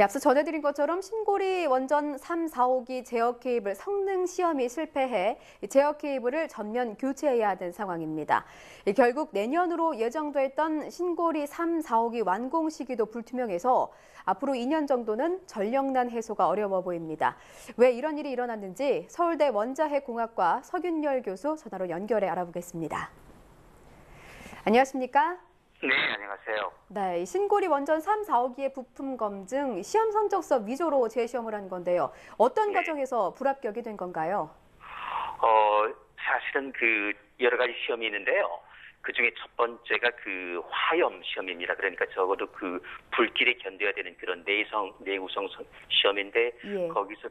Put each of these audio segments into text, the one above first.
앞서 전해드린 것처럼 신고리 원전 3, 4호기 제어 케이블 성능 시험이 실패해 제어 케이블을 전면 교체해야 하는 상황입니다. 결국 내년으로 예정돼 있던 신고리 3, 4호기 완공 시기도 불투명해서 앞으로 2년 정도는 전력난 해소가 어려워 보입니다. 왜 이런 일이 일어났는지 서울대 원자핵공학과 서균열 교수 전화로 연결해 알아보겠습니다. 안녕하십니까? 네, 안녕하세요. 네, 신고리 원전 3, 4호기의 부품 검증, 시험 성적서 위조로 재시험을 한 건데요. 어떤 과정에서 불합격이 된 건가요? 사실은 여러 가지 시험이 있는데요. 그 중에 첫 번째가 화염 시험입니다. 그러니까 적어도 불길에 견뎌야 되는 그런 내구성 시험인데, 예. 거기서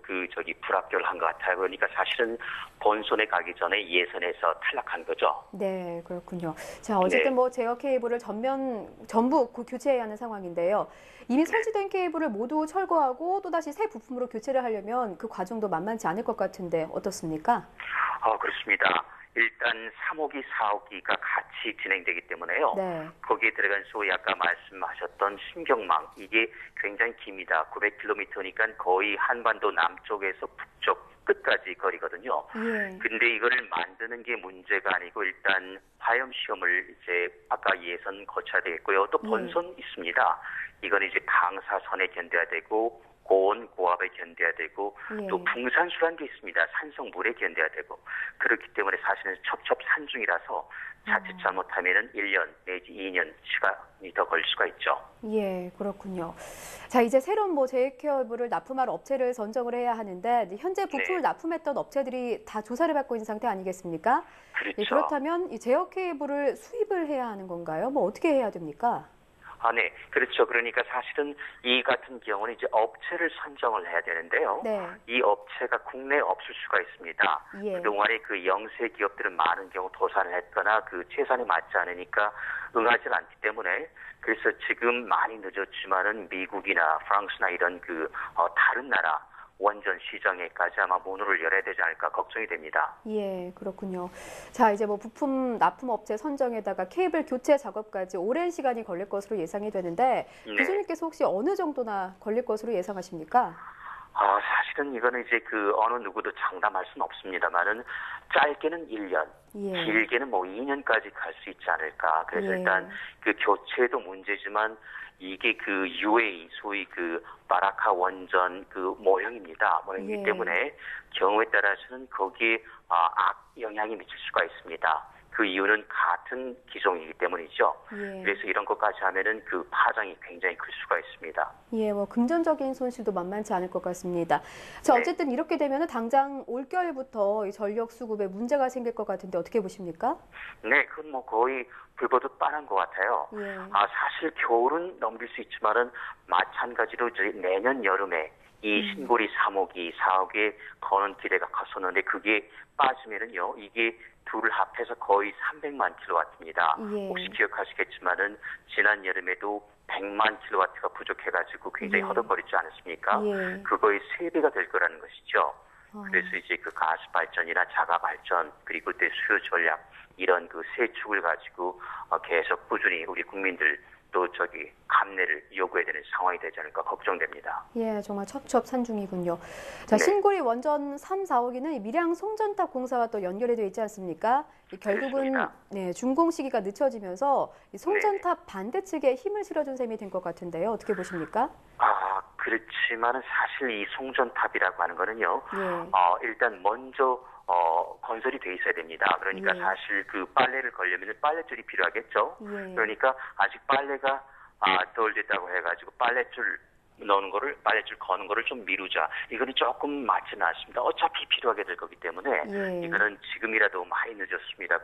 불합격을 한 것 같아요. 그러니까 사실은 본선에 가기 전에 예선에서 탈락한 거죠. 네, 그렇군요. 자, 어쨌든 네. 제어 케이블을 전부 교체해야 하는 상황인데요. 이미 설치된 케이블을 모두 철거하고 또다시 새 부품으로 교체를 하려면 그 과정도 만만치 않을 것 같은데 어떻습니까? 그렇습니다. 일단 3호기, 4호기가 같이 진행되기 때문에요. 네. 거기에 들어간 소위 아까 말씀하셨던 신경망, 이게 굉장히 깁니다. 900km니까 거의 한반도 남쪽에서 북쪽 끝까지 거리거든요. 예. 근데 이거를 만드는 게 문제가 아니고 일단 화염 시험을 아까 예선 거쳐야 되겠고요. 또 본선 있습니다. 이건 방사선에 견뎌야 되고 고온, 고압에 견뎌야 되고 또 붕산수라는 게 있습니다. 산성물에 견뎌야 되고 그렇기 때문에 사실은 첩첩산중이라서 자칫 잘못하면은 1년 내지 2년 시간이 더 걸릴 수가 있죠. 예, 그렇군요. 자, 이제 새로운 제어 케이블을 납품할 업체를 선정을 해야 하는데 현재 부품을 납품했던 업체들이 다 조사를 받고 있는 상태 아니겠습니까? 그렇죠. 예, 그렇다면 이 제어 케이블을 수입을 해야 하는 건가요? 어떻게 해야 됩니까? 네, 그렇죠. 그러니까 사실은 이 같은 경우는 업체를 선정을 해야 되는데요. 네. 이 업체가 국내에 없을 수가 있습니다. 예. 그동안에 영세 기업들은 많은 경우 도산을 했거나 채산에 맞지 않으니까 응하지 않기 때문에 그래서 지금 많이 늦었지만은 미국이나 프랑스나 이런 다른 나라 원전 시장에까지 아마 문을 열어야 되지 않을까 걱정이 됩니다. 예, 그렇군요. 자, 이제 부품 납품 업체 선정에다가 케이블 교체 작업까지 오랜 시간이 걸릴 것으로 예상이 되는데 교수님께서 혹시 어느 정도나 걸릴 것으로 예상하십니까? 사실은 이거는 어느 누구도 장담할 수는 없습니다만은 짧게는 1년, 길게는 2년까지 갈 수 있지 않을까. 그래서 일단 교체도 문제지만 이게 UAE 소위 바라카 원전 모형입니다. 모형이기 때문에 경우에 따라서는 거기에 악영향이 미칠 수가 있습니다. 그 이유는 같은 기종이기 때문이죠. 그래서 이런 것까지 하면은 파장이 굉장히 클 수가 있습니다. 예, 금전적인 손실도 만만치 않을 것 같습니다. 자, 어쨌든 이렇게 되면은 당장 올겨울부터 전력 수급에 문제가 생길 것 같은데 어떻게 보십니까? 네, 그건 거의 불보듯 뻔한 것 같아요. 사실 겨울은 넘길 수 있지만은 마찬가지로 내년 여름에 이 신고리 3호기, 4호기에 거는 기대가 컸었는데 그게 빠지면은요, 이게 둘을 합해서 거의 300만 킬로와트입니다. 혹시 기억하시겠지만은 지난 여름에도 100만 킬로와트가 부족해가지고 굉장히 허덕거리지 않았습니까? 그거의 3배가 될 거라는 것이죠. 그래서 가스 발전이나 자가 발전 그리고 또 수요 전략 이런 세 축을 가지고 계속 꾸준히 우리 국민들 또 감내를 요구해야 되는 상황이 되지 않을까 걱정됩니다. 예, 정말 첩첩산중이군요. 자, 신고리 원전 3, 4호기는 밀양 송전탑 공사와 또 연결이 되어 있지 않습니까? 결국은 준공 시기가 늦춰지면서 이 송전탑 반대 측에 힘을 실어준 셈이 된 것 같은데요. 어떻게 보십니까? 그렇지만은 사실 이 송전탑이라고 하는 거는요. 일단 먼저 건설이 돼 있어야 됩니다. 그러니까 사실 빨래를 걸려면 빨래줄이 필요하겠죠. 그러니까 아직 빨래가 덜 됐다고 해가지고 빨래줄 거는 거를 좀 미루자. 이거는 조금 맞지는 않습니다. 어차피 필요하게 될 거기 때문에 이거는 지금이라도 많이 늦었습니다.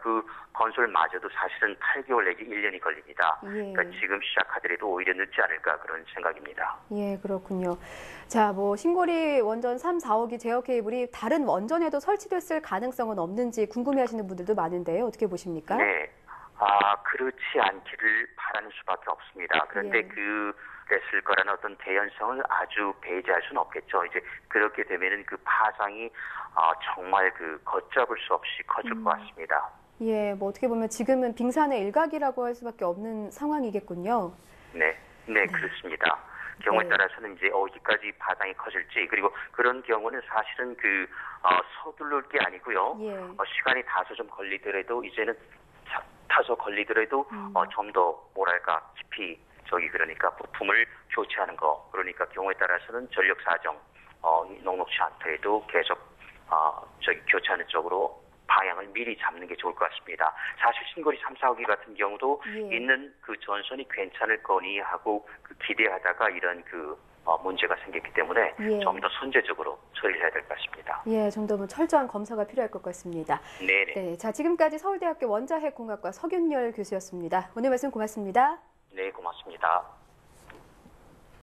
건설마저도 사실은 8개월 내지 1년이 걸립니다. 그러니까 지금 시작하더라도 오히려 늦지 않을까 그런 생각입니다. 예, 그렇군요. 자, 신고리 원전 3, 4호기 제어 케이블이 다른 원전에도 설치됐을 가능성은 없는지 궁금해하시는 분들도 많은데요. 어떻게 보십니까? 네. 그렇지 않기를 바라는 수밖에 없습니다. 그런데 그랬을 거라는 어떤 대연성을 아주 배제할 수는 없겠죠. 그렇게 되면은 파장이 정말 걷잡을 수 없이 커질 것 같습니다. 예, 어떻게 보면 지금은 빙산의 일각이라고 할 수밖에 없는 상황이겠군요. 네, 그렇습니다. 경우에 네. 따라서는 이제 어디까지 파장이 커질지, 그리고 그런 경우는 사실은 서두를 게 아니고요. 예. 시간이 다소 좀 걸리더라도 이제는 다소 걸리더라도 좀 더 뭐랄까 깊이 그러니까 부품을 교체하는 거, 그러니까 경우에 따라서는 전력 사정 녹록지 않더라도 계속 교체하는 쪽으로 방향을 미리 잡는 게 좋을 것 같습니다. 사실 신고리 3, 4호기 같은 경우도 예. 있는 전선이 괜찮을 거니 하고 기대하다가 이런 문제가 생겼기 때문에 예. 좀 더 선제적으로 처리를 해야 될 것 같습니다. 예, 좀 더 철저한 검사가 필요할 것 같습니다. 네네. 네, 자, 지금까지 서울대학교 원자핵공학과 석윤열 교수였습니다. 오늘 말씀 고맙습니다. 네, 고맙습니다.